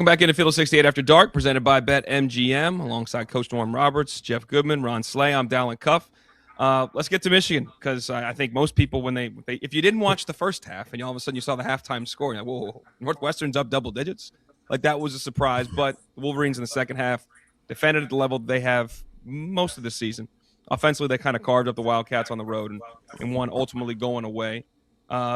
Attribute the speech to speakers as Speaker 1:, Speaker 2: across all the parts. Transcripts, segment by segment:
Speaker 1: Welcome back into Field 68 After Dark, presented by BetMGM, alongside Coach Norm Roberts, Jeff Goodman, Ron Slay. I'm Dallin Cuff. Let's get to Michigan, because I think most people, when they if you didn't watch the first half and all of a sudden you saw the halftime score, you're like, whoa, Northwestern's up double digits. Like, that was a surprise. But the Wolverines in the second half defended at the level they have most of the season. Offensively, they kind of carved up the Wildcats on the road and won, ultimately going away.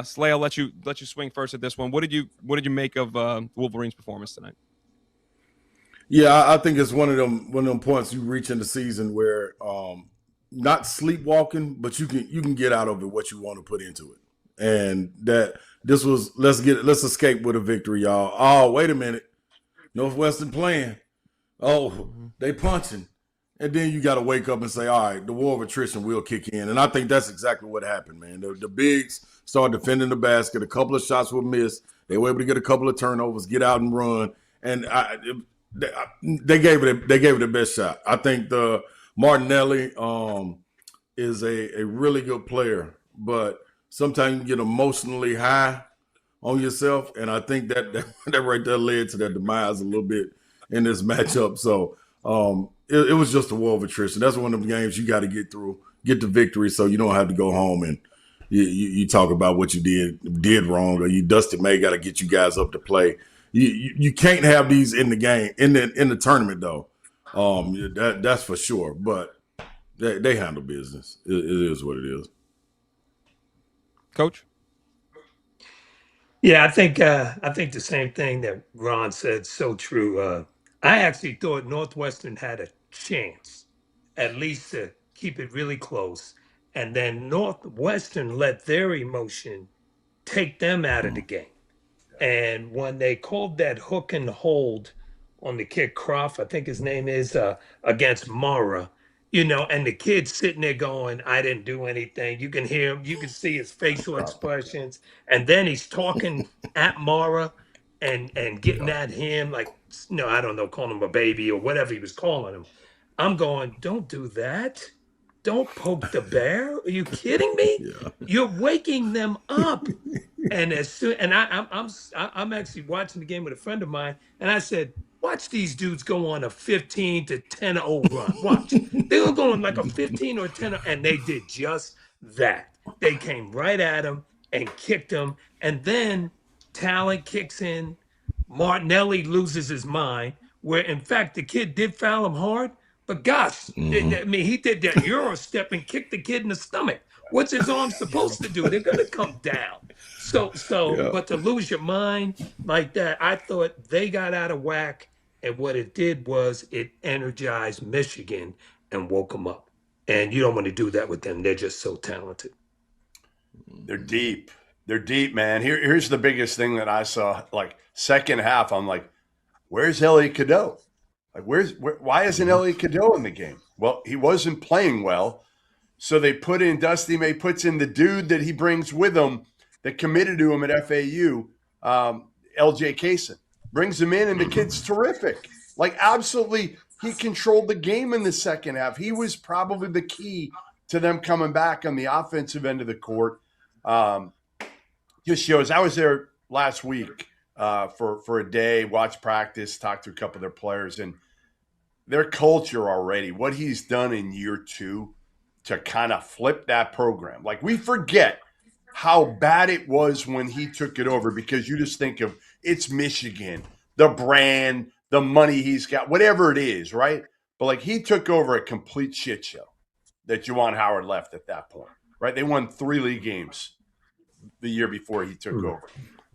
Speaker 1: Slay, I'll let you swing first at this one. What did you make of Wolverines' performance tonight?
Speaker 2: Yeah, I think it's one of them points you reach in the season where not sleepwalking, but you can get out of it what you want to put into it, and that this was let's escape with a victory, y'all. Oh, wait a minute, Northwestern playing. Oh, they punching. And then you got to wake up and say, all right, the war of attrition will kick in. And I think that's exactly what happened, man. The bigs started defending the basket. A couple of shots were missed. They were able to get a couple of turnovers, get out and run. And they gave it the best shot. I think the Martinelli is a really good player, but sometimes you get emotionally high on yourself. And I think that right there led to their demise a little bit in this matchup. So, it was just a war of attrition. That's one of the games you got to get through, get the victory, so you don't have to go home and you talk about what you did wrong, or you Dusty May got to get you guys up to play. You can't have these in the game in the tournament though. That's for sure. But they handle business. It is what it is.
Speaker 1: Coach?
Speaker 3: Yeah, I think the same thing that Ron said. So true. I actually thought Northwestern had a chance, at least to keep it really close, and then Northwestern let their emotion take them out of the game. And when they called that hook and hold on the kid Croft, I think his name is, against Mara, and the kid sitting there going, I didn't do anything. You can hear him, you can see his facial expressions. And then he's talking at Mara and getting at him like, I don't know, calling him a baby or whatever he was calling him. I'm going, don't do that. Don't poke the bear. Are you kidding me?
Speaker 2: Yeah.
Speaker 3: You're waking them up. And I'm actually watching the game with a friend of mine, and I said, watch these dudes go on a 15 to 10-0 run. Watch. They were going like a 15 or 10, and they did just that. They came right at him and kicked him, and then talent kicks in. Martinelli loses his mind, where in fact the kid did foul him hard, but gosh, he did that Euro step and kicked the kid in the stomach. What's his arm supposed to do? They're gonna come down. But to lose your mind like that, I thought they got out of whack, and what it did was it energized Michigan and woke them up. And you don't want to do that with them. They're just so talented.
Speaker 4: They're deep. They're deep, man. Here's the biggest thing that I saw. Like, second half, I'm like, where's Elliot Cadeau? Like, why isn't Elliot Cadeau in the game? Well, he wasn't playing well. So they put in, Dusty May puts in the dude that he brings with him that committed to him at FAU, LJ Kaysen. Brings him in, and the kid's terrific. Like, absolutely, he controlled the game in the second half. He was probably the key to them coming back on the offensive end of the court. Just shows, I was there last week for a day, watched practice, talked to a couple of their players, and their culture already, what he's done in year two to kind of flip that program. Like, we forget how bad it was when he took it over, because you just think of, it's Michigan, the brand, the money he's got, whatever it is, right? But like, he took over a complete shit show that Juwan Howard left at that point, right? They won 3 league games the year before he took over.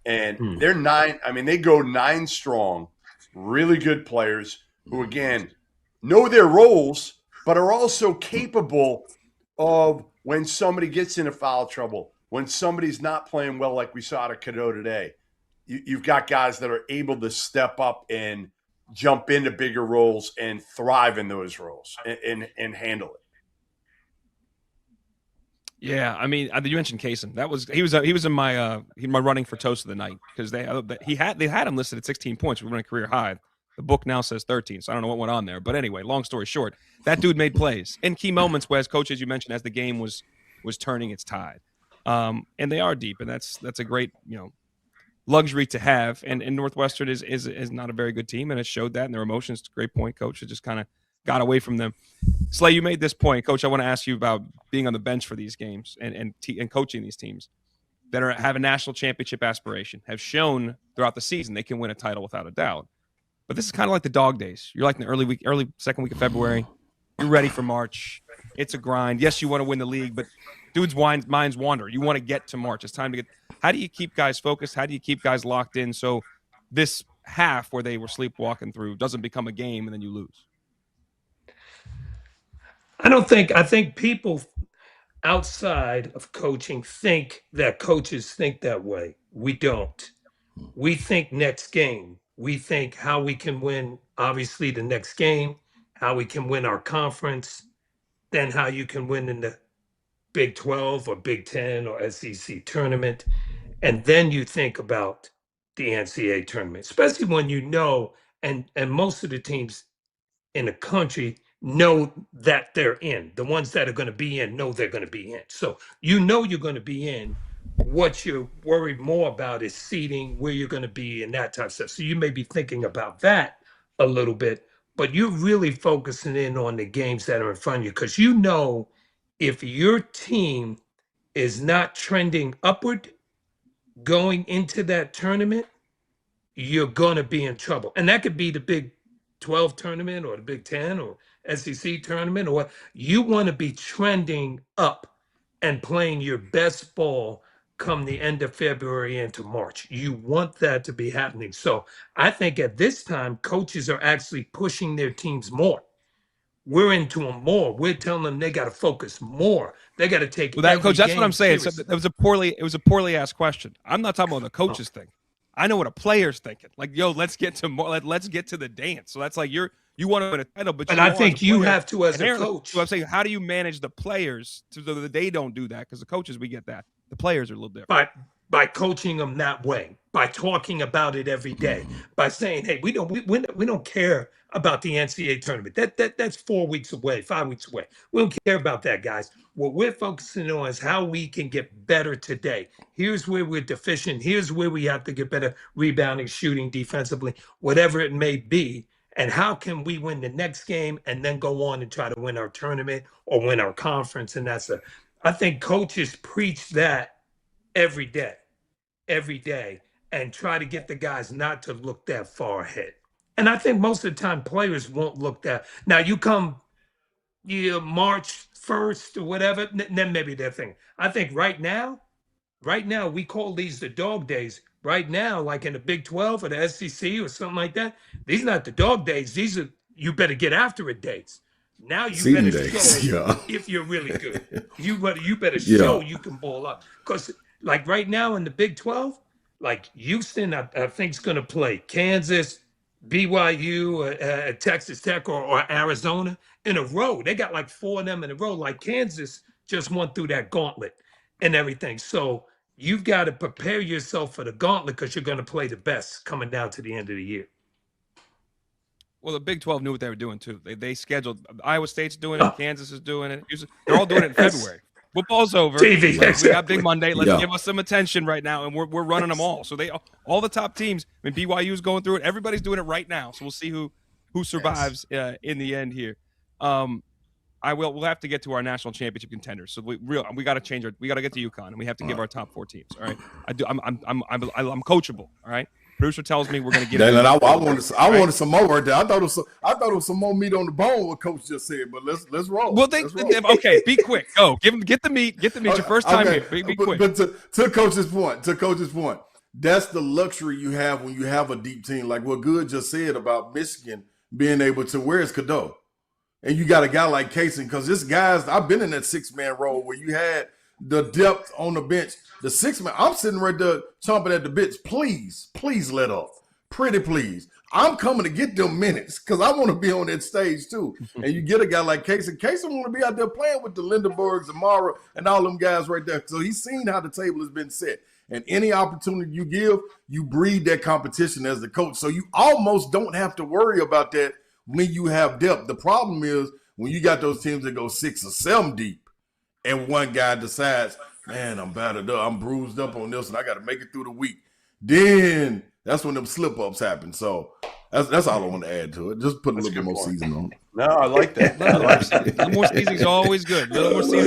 Speaker 4: And they're 9, I mean, they go 9 strong, really good players who, again, know their roles, but are also capable of, when somebody gets into foul trouble, when somebody's not playing well, like we saw out of Cadeau today, you've got guys that are able to step up and jump into bigger roles and thrive in those roles and handle it.
Speaker 1: Yeah, I mean, you mentioned Kaysen. He was in my running for toast of the night, because they had him listed at 16 points. We were in a career high. The book now says 13, so I don't know what went on there. But anyway, long story short, that dude made plays in key moments, where, as coach, as you mentioned, as the game was turning its tide. And they are deep, and that's a great, luxury to have. And Northwestern is not a very good team, and it showed that in their emotions. Great point, Coach. It just kind of got away from them. Slay, you made this point, Coach. I want to ask you about being on the bench for these games and coaching these teams that have a national championship aspiration, have shown throughout the season they can win a title without a doubt. But this is kind of like the dog days. You're like in the early second week of February. You're ready for March. It's a grind. Yes, you want to win the league, but dudes' minds wander. You want to get to March. It's time to get. How do you keep guys focused? How do you keep guys locked in so this half where they were sleepwalking through doesn't become a game and then you lose?
Speaker 3: I think people outside of coaching think that coaches think that way. We don't. We think next game. We think how we can win, obviously, the next game, how we can win our conference, then how you can win in the Big 12 or Big 10 or SEC tournament. And then you think about the NCAA tournament, especially when you know, and most of the teams in the country know that they're in. The ones that are going to be in know they're going to be in. So you know you're going to be in. What you're worried more about is seating, where you're going to be, and that type of stuff. So you may be thinking about that a little bit, but you're really focusing in on the games that are in front of you, because you know if your team is not trending upward going into that tournament, you're going to be in trouble. And that could be the Big 12 tournament or the Big 10 or SEC tournament, or you want to be trending up and playing your best ball come the end of February into March. You want that to be happening. So I think at this time, coaches are actually pushing their teams more. We're into them more. We're telling them they got to focus more. They got to take.
Speaker 1: Well, that coach, that's what I'm saying. So it was a poorly asked question. I'm not talking about the coaches thing. I know what a player's thinking. Like, yo, let's get to more. Let's get to the dance. So that's like you want to win a title, but
Speaker 3: I think you have to as a coach.
Speaker 1: So I'm saying, how do you manage the players so that they don't do that? Because the coaches, we get that. The players are a little different.
Speaker 3: By coaching them that way, by talking about it every day, by saying, hey, we don't care about the NCAA tournament. That's 4 weeks away, 5 weeks away. We don't care about that, guys. What we're focusing on is how we can get better today. Here's where we're deficient. Here's where we have to get better rebounding, shooting, defensively, whatever it may be. And how can we win the next game and then go on and try to win our tournament or win our conference? And I think coaches preach that every day, and try to get the guys not to look that far ahead. And I think most of the time players won't look that. Now you come March 1st or whatever, then maybe they're thinking. I think right now, we call these the dog days. Right now, like in the Big 12 or the SEC or something like that, these are not the dog days. These are you better get after it days. Now you better show if you're really good. You better show you can ball up. Because like right now in the Big 12, like Houston, I think is going to play Kansas, BYU, Texas Tech, or Arizona in a row. They got like 4 of them in a row. Like Kansas just went through that gauntlet and everything. So you've got to prepare yourself for the gauntlet because you're going to play the best coming down to the end of the year.
Speaker 1: Well, the Big 12 knew what they were doing, too. They scheduled – Iowa State's doing it. Kansas is doing it. They're all doing it in February. Football's over.
Speaker 3: TV,
Speaker 1: exactly. We got Big Monday. Let's give us some attention right now, and we're running them all. So all the top teams – I mean, BYU's going through it. Everybody's doing it right now. So we'll see who survives in the end here. We'll have to get to our national championship contenders. So we got to change we got to get to UConn, and we have to give our top 4 teams. All right. I'm coachable. All right. Producer tells me we're going to get.
Speaker 2: I wanted some more right there. I thought it was some more meat on the bone. What Coach just said, but let's roll.
Speaker 1: Well, okay, be quick. Go get the meat. Get the meat. Your first time here. Be quick.
Speaker 2: But to Coach's point, that's the luxury you have when you have a deep team. Like what Good just said about Michigan being able to. Where's Cadeau? And you got a guy like Casey, because this guy's. I've been in that 6-man role where you had the depth on the bench. The 6-man, I'm sitting right there chomping at the bits. Please let up. Pretty please. I'm coming to get them minutes because I want to be on that stage too. And you get a guy like Casey. Casey want to be out there playing with the Lindenbergs, Amara, and all them guys right there. So he's seen how the table has been set. And any opportunity you give, you breed that competition as the coach. So you almost don't have to worry about that when you have depth. The problem is when you got those teams that go 6 or 7 deep and one guy decides, man, I'm battered up. I'm bruised up on this, and I got to make it through the week. then that's when them slip ups happen. So that's all I want to add to it. Just put a
Speaker 4: That's a
Speaker 2: little bit
Speaker 4: good
Speaker 2: more
Speaker 4: point.
Speaker 2: season on it.
Speaker 4: No, I like that.
Speaker 1: A little more seasoning is always good. A little more seasoning.